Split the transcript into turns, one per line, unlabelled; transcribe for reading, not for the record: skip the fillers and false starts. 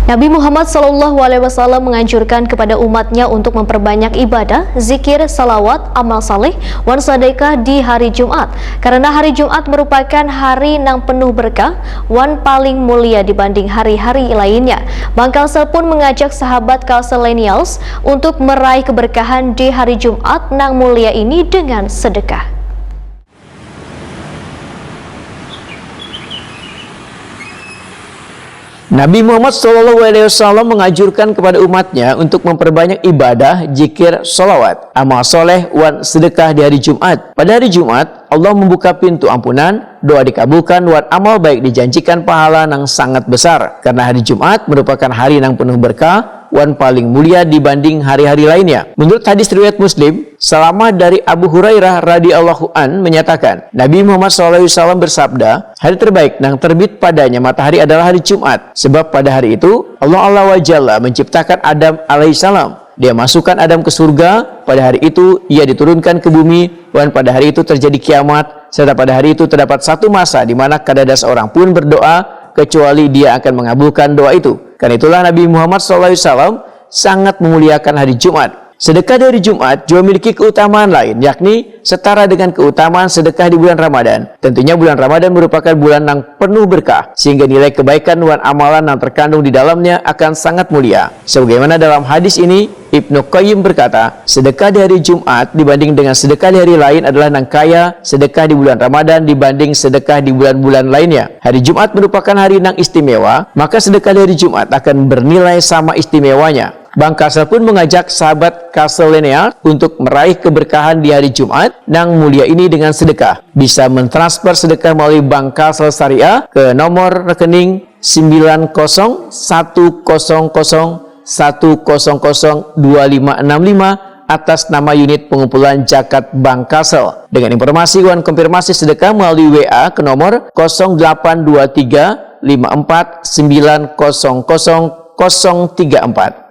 Nabi Muhammad SAW menganjurkan kepada umatnya untuk memperbanyak ibadah, zikir, salawat, amal saleh, wan sedekah di hari Jumat. Karena hari Jumat merupakan hari yang penuh berkah, wan paling mulia dibanding hari-hari lainnya. Bang Kalsel pun mengajak sahabat Kalselenials untuk meraih keberkahan di hari Jumat nang mulia ini dengan sedekah.
Nabi Muhammad SAW mengajurkan kepada umatnya untuk memperbanyak ibadah, zikir, sholawat, amal soleh, wan sedekah di hari Jumat. Pada hari Jumat, Allah membuka pintu ampunan, doa dikabulkan, wan amal baik dijanjikan pahala yang sangat besar. Karena hari Jumat merupakan hari yang penuh berkah, wan paling mulia dibanding hari-hari lainnya. Menurut hadis riwayat Muslim, selama dari Abu Hurairah radhiyallahu an menyatakan, Nabi Muhammad SAW bersabda, hari terbaik yang terbit padanya matahari adalah hari Jumat. Sebab pada hari itu Allah wa Jalla menciptakan Adam alaihissalam. Dia masukkan Adam ke surga. Pada hari itu ia diturunkan ke bumi, dan pada hari itu terjadi kiamat. Serta pada hari itu terdapat satu masa di mana kadada seorang pun berdoa kecuali dia akan mengabulkan doa itu. Karena itulah Nabi Muhammad SAW sangat memuliakan hari Jumat. Sedekah dari Jumat juga memiliki keutamaan lain, yakni setara dengan keutamaan sedekah di bulan Ramadan. Tentunya bulan Ramadan merupakan bulan yang penuh berkah, sehingga nilai kebaikan dan amalan yang terkandung di dalamnya akan sangat mulia. Sebagaimana dalam hadis ini, Ibnu Qayyim berkata, sedekah di hari Jumat dibanding dengan sedekah di hari lain adalah yang kaya, sedekah di bulan Ramadan dibanding sedekah di bulan-bulan lainnya. Hari Jumat merupakan hari yang istimewa, maka sedekah di hari Jumat akan bernilai sama istimewanya. Bang Kalsel pun mengajak sahabat Kalselenials untuk meraih keberkahan di hari Jumat yang mulia ini dengan sedekah. Bisa mentransfer sedekah melalui Bank Kalsel Syariah ke nomor rekening 9001002565 atas nama unit pengumpulan zakat Bank Kalsel. Dengan informasi dan konfirmasi sedekah melalui WA ke nomor 0823 54 900 034.